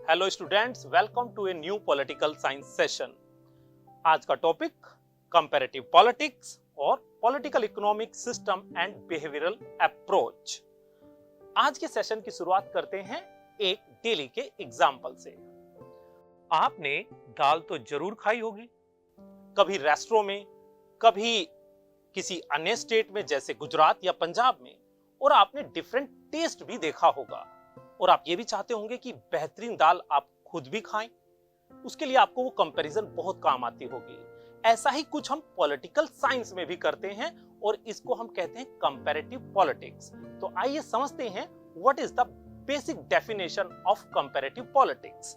Hello students, welcome to a new political science session. आज का topic comparative politics और political economic system and behavioural approach. आज के session की शुरुआत करते हैं एक डेली के एग्जाम्पल से। आपने दाल तो जरूर खाई होगी, कभी रेस्टोरेंट में, कभी किसी अन्य स्टेट में जैसे गुजरात या पंजाब में, और आपने डिफरेंट टेस्ट भी देखा होगा। और आप ये भी चाहते होंगे कि बेहतरीन दाल आप खुद भी खाएं। उसके लिए आपको वो कंपैरिजन बहुत काम आती होगी। ऐसा ही कुछ हम पॉलिटिकल साइंस में भी करते हैं और इसको हम कहते हैं कंपैरेटिव पॉलिटिक्स। तो आइए समझते हैं what is the basic definition of comparative politics.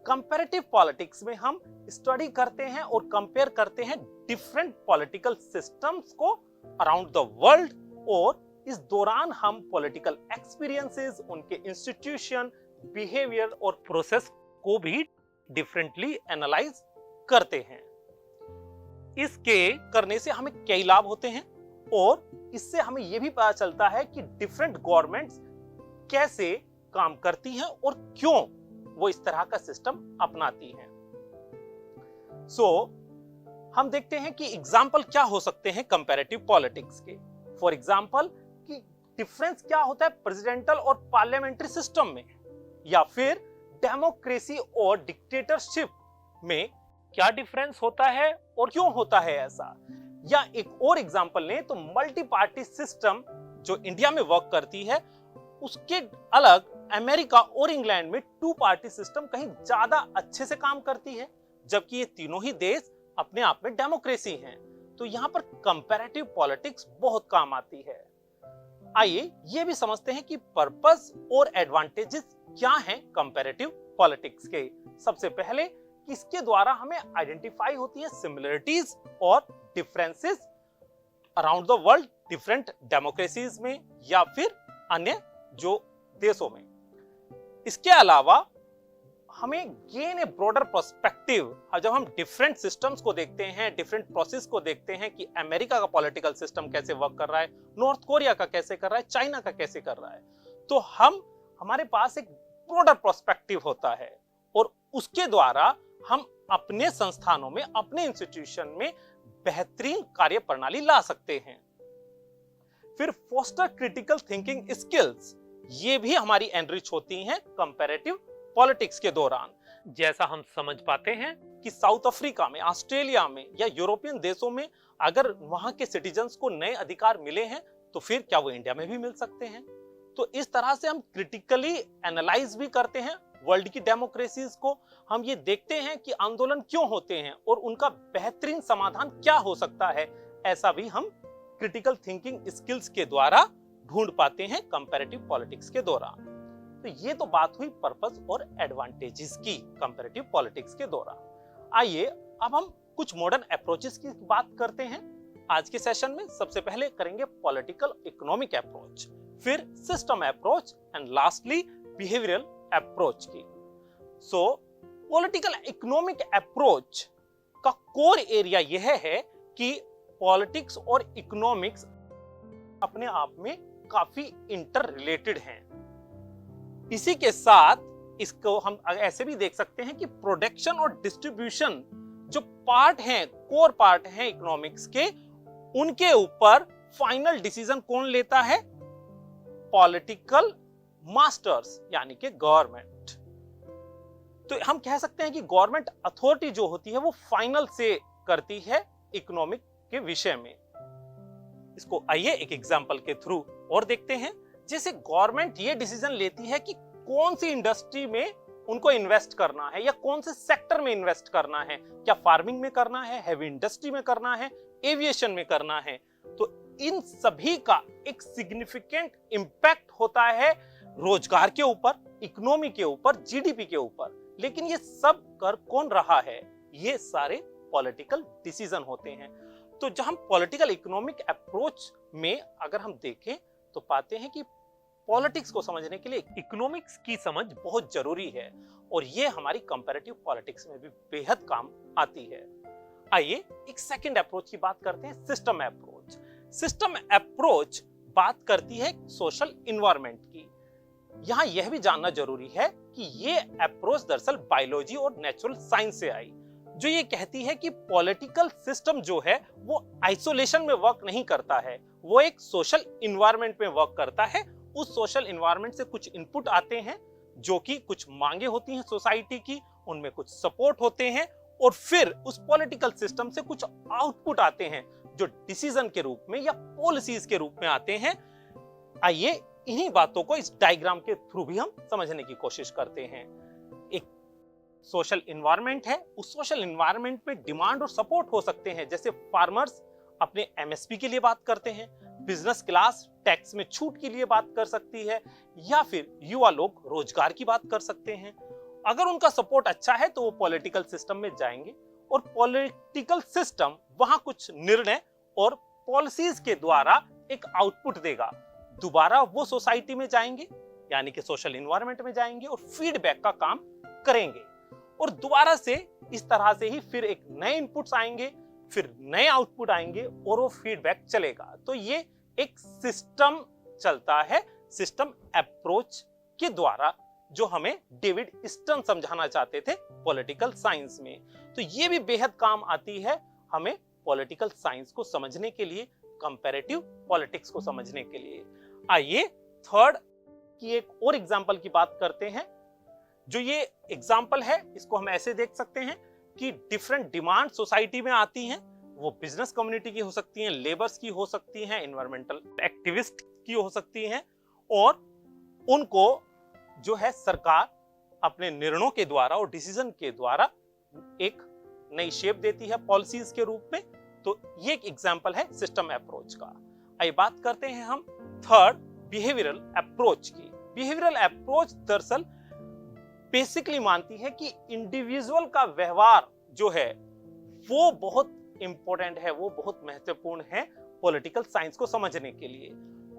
Comparative politics में हम स्टडी करते हैं और कंपेयर करते हैं डिफरेंट पॉलिटिकल सिस्टम्स को अराउंड द वर्ल्ड, और इस दौरान हम पॉलिटिकल एक्सपीरियंसेस, उनके इंस्टीट्यूशन, बिहेवियर और प्रोसेस को भी डिफरेंटली एनालाइज करते हैं। इसके करने से हमें कई लाभ होते हैं और इससे हमें यह भी पता चलता है कि डिफरेंट गवर्नमेंट्स कैसे काम करती हैं और क्यों वो इस तरह का सिस्टम अपनाती हैं। हम देखते हैं कि एग्जाम्पल क्या हो सकते हैं कंपैरेटिव पॉलिटिक्स के। फॉर एग्जाम्पल, कि डिफरेंस क्या होता है प्रेसिडेंशियल और पार्लियामेंट्री सिस्टम में, या फिर डेमोक्रेसी और डिक्टेटरशिप में क्या डिफरेंस होता है और क्यों होता है ऐसा। या एक और एग्जांपल लें तो मल्टी पार्टी सिस्टम जो इंडिया में वर्क करती है, उसके अलग अमेरिका और इंग्लैंड में टू पार्टी सिस्टम कहीं ज्यादा अच्छे से काम करती है, जबकि ये तीनों ही देश अपने आप में डेमोक्रेसी हैं। तो यहां पर कंपैरेटिव पॉलिटिक्स बहुत काम आती है। आइए ये भी समझते हैं कि पर्पस और एडवांटेजेस क्या हैं कंपैरेटिव पॉलिटिक्स के। सबसे पहले, इसके द्वारा हमें आइडेंटिफाई होती है सिमिलरिटीज और differences around the world, different democracies में या फिर अन्य जो देशों में। इसके अलावा हमें गेन ए ब्रॉडर पर्सपेक्टिव। जब हम डिफरेंट सिस्टम्स को देखते हैं, डिफरेंट प्रोसेस को देखते हैं कि अमेरिका का पॉलिटिकल सिस्टम कैसे वर्क कर रहा है, नॉर्थ कोरिया का कैसे कर रहा है, चाइना का कैसे कर रहा है, तो हमारे पास एक ब्रॉडर पर्सपेक्टिव होता है और उसके द्वारा हम अपने संस्थानों में, अपने इंस्टीट्यूशन में बेहतरीन कार्य प्रणाली ला सकते हैं। फिर फोस्टर क्रिटिकल थिंकिंग स्किल्स, ये भी हमारी एनरिच होती हैं कंपैरेटिव पॉलिटिक्स के दौरान। जैसा हम समझ पाते हैं कि साउथ अफ्रीका में, ऑस्ट्रेलिया में या यूरोपियन देशों में अगर वहां के सिटीजन्स को नए अधिकार मिले हैं, तो फिर क्या वो इंडिया में भी मिल सकते हैं। तो इस तरह से हम क्रिटिकली एनालाइज भी करते हैं वर्ल्ड की डेमोक्रेसीज को। हम ये देखते हैं कि आंदोलन क्यों होते हैं और उनका बेहतरीन समाधान क्या हो सकता है। ऐसा भी हम क्रिटिकल थिंकिंग स्किल्स के द्वारा ढूंढ पाते हैं कंपैरेटिव पॉलिटिक्स के दौरान। तो ये तो बात हुई पर्पस और एडवांटेजेस की कंपैरेटिव पॉलिटिक्स के दौरान। आइए अब हम कुछ मॉडर्न अप्रोचेस की बात करते हैं। आज के सेशन में सबसे पहले करेंगे पॉलिटिकल इकोनॉमिक अप्रोच, फिर system approach and lastly behavioural approach की। पॉलिटिकल इकोनॉमिक अप्रोच का कोर एरिया यह है कि पॉलिटिक्स और इकोनॉमिक्स अपने आप में काफी इंटर रिलेटेड हैं। इसी के साथ इसको हम ऐसे भी देख सकते हैं कि प्रोडक्शन और डिस्ट्रीब्यूशन जो पार्ट हैं, कोर पार्ट हैं इकोनॉमिक्स के, उनके ऊपर फाइनल डिसीजन कौन लेता है? पॉलिटिकल मास्टर्स, यानी कि गवर्नमेंट। तो हम कह सकते हैं कि गवर्नमेंट अथॉरिटी जो होती है वो फाइनल से करती है इकोनॉमिक के विषय में। इसको आइए एक एग्जांपल के थ्रू और देखते हैं। जैसे गवर्नमेंट ये डिसीजन लेती है कि कौन सी इंडस्ट्री में उनको इन्वेस्ट करना है या कौन से सेक्टर में इन्वेस्ट करना है, क्या फार्मिंग में करना है, हैवी इंडस्ट्री में करना है, एविएशन में करना है। तो इन सभी का एक सिग्निफिकेंट इंपैक्ट होता है रोजगार के ऊपर, इकोनॉमी के ऊपर, जीडीपी के ऊपर। लेकिन ये सब कर कौन रहा है? ये सारे पॉलिटिकल डिसीजन होते हैं। तो जब हम पॉलिटिकल इकोनॉमिक अप्रोच में अगर हम देखें तो पाते हैं कि पॉलिटिक्स को समझने के लिए इकोनॉमिक्स की समझ बहुत जरूरी है और ये हमारी कंपैरेटिव पॉलिटिक्स में भी बेहद काम आती है। आइए एक सेकंड अप्रोच की बात करते हैं, सिस्टम अप्रोच। सिस्टम अप्रोच बात करती है सोशल इन्वायरमेंट की। यहां यह भी जानना जरूरी है कि ये अप्रोच दरअसल बायोलॉजी और नेचुरल साइंस से आई, जो ये कहती है कि पॉलिटिकल सिस्टम जो है वो आइसोलेशन में वर्क नहीं करता है, वो एक सोशल इन्वायरमेंट में वर्क करता है। उस सोशल इन्वायरमेंट से कुछ इनपुट आते हैं, जो कि कुछ मांगे होती हैं सोसाइटी की, उनमें कुछ सपोर्ट होते हैं, और फिर उस पॉलिटिकल सिस्टम से कुछ आउटपुट आते हैं जो डिसीजन के रूप में या पॉलिसीज के रूप में आते हैं। आइए इन्हीं बातों को इस डायग्राम के थ्रू भी हम समझने की कोशिश करते हैं। एक सोशल इन्वायरमेंट है, उस सोशल इन्वायरमेंट में डिमांड और सपोर्ट हो सकते हैं, जैसे फार्मर्स अपने एमएसपी के लिए बात करते हैं, बिजनेस क्लास टैक्स में छूट के लिए बात कर सकती है, या फिर युवा लोग रोजगार की बात कर सकते हैं। अगर उनका सपोर्ट अच्छा है तो वो पॉलिटिकल सिस्टम में जाएंगे, और पॉलिटिकल सिस्टम वहां कुछ निर्णय और पॉलिसीज के द्वारा एक आउटपुट देगा। दोबारा वो सोसाइटी में जाएंगे, यानी कि सोशल इन्वायरमेंट में जाएंगे और फीडबैक का काम करेंगे, और दोबारा से इस तरह से ही फिर एक नए इनपुट्स आएंगे, फिर नए आउटपुट आएंगे, और वो फीडबैक चलेगा। तो ये एक सिस्टम चलता है, सिस्टम अप्रोच के द्वारा, जो हमें डेविड स्टर्न समझाना चाहते थे पॉलिटिकल साइंस में। तो ये भी बेहद काम आती है हमें पॉलिटिकल साइंस को समझने के लिए, कंपैरेटिव पॉलिटिक्स को समझने के लिए। आइए थर्ड की एक और एग्जांपल की बात करते हैं। जो ये एग्जांपल है इसको हम ऐसे देख सकते हैं कि डिफरेंट डिमांड सोसाइटी में आती हैं, वो बिजनेस कम्युनिटी की हो सकती हैं, लेबर्स की हो सकती हैं, एनवायरमेंटल एक्टिविस्ट की हो सकती हैं, और उनको जो है सरकार अपने निर्णयों के द्वारा और डिसीजन के द्वारा एक नई शेप देती है पॉलिसीज के रूप में। तो ये एक एग्जांपल है सिस्टम अप्रोच का। आइए बात करते हैं हम थर्ड बिहेवियरल अप्रोच की। बिहेवियरल अप्रोच दरअसल बेसिकली मानती है कि इंडिविजुअल का व्यवहार जो है वो बहुत इंपॉर्टेंट है, वो बहुत महत्वपूर्ण है पॉलिटिकल साइंस को समझने के लिए।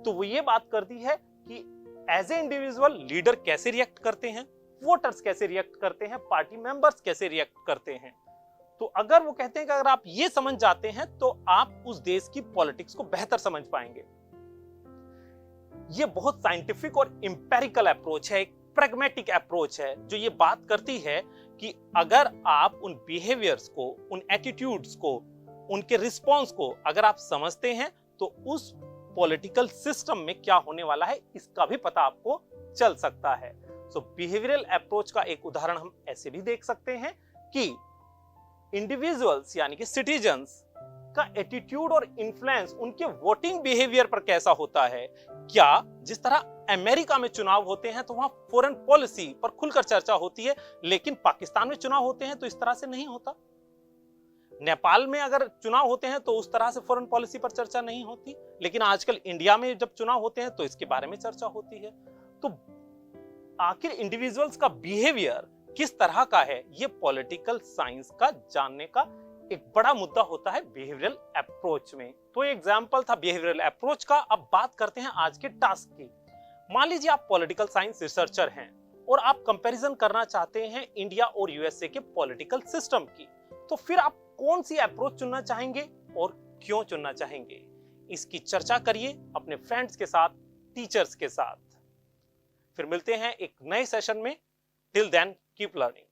तो वो ये बात करती है कि एज ए इंडिविजुअल लीडर कैसे रिएक्ट करते हैं, वोटर्स कैसे रिएक्ट करते हैं, पार्टी मेंबर्स कैसे रिएक्ट करते हैं। तो अगर वो कहते हैं कि अगर आप ये समझ जाते हैं तो आप उस देश की पॉलिटिक्स को बेहतर समझ पाएंगे। ये बहुत साइंटिफिक और इंपेरिकल अप्रोच है, एक प्रैग्मेटिक अप्रोच है, जो ये बात करती है कि अगर आप उन बिहेवियर्स को, उन एटीट्यूड्स को, उनके रिस्पॉन्स को अगर आप समझते हैं तो उस पॉलिटिकल सिस्टम में क्या होने वाला है इसका भी पता आपको चल सकता है। सो बिहेवियरल अप्रोच का एक उदाहरण हम ऐसे भी देख सकते हैं कि इंडिविजुअल्स यानी कि सिटीजन्स का एटीट्यूड और इन्फ्लुएंस उनके वोटिंग बिहेवियर पर कैसा होता है। क्या जिस तरह अमेरिका में चुनाव होते हैं तो वहां फॉरेन पॉलिसी पर खुलकर चर्चा होती है, लेकिन पाकिस्तान में चुनाव होते हैं तो इस तरह से नहीं होता। नेपाल में अगर चुनाव होते हैं तो उस तरह से फॉरेन पॉलिसी पर चर्चा नहीं होती, लेकिन आजकल इंडिया में जब चुनाव होते हैं तो इसके बारे में चर्चा होती है। तो आखिर इंडिविजुअल्स का बिहेवियर किस तरह का है, ये पॉलिटिकल साइंस का जानने का एक बड़ा मुद्दा होता है बिहेवियरल अप्रोच में। तो एग्जांपल था बिहेवियरल अप्रोच का। अब बात करते हैं आज के टास्क की। मान लीजिए आप पॉलिटिकल साइंस रिसर्चर हैं और आप कंपैरिजन करना चाहते हैं इंडिया और यूएसए के पॉलिटिकल सिस्टम की, तो फिर आप कौन सी अप्रोच चुनना चाहेंगे और क्यों चुनना चाहेंगे, इसकी चर्चा करिए अपने फ्रेंड्स के साथ, टीचर्स के साथ। फिर मिलते हैं एक नए सेशन में। Till then keep learning.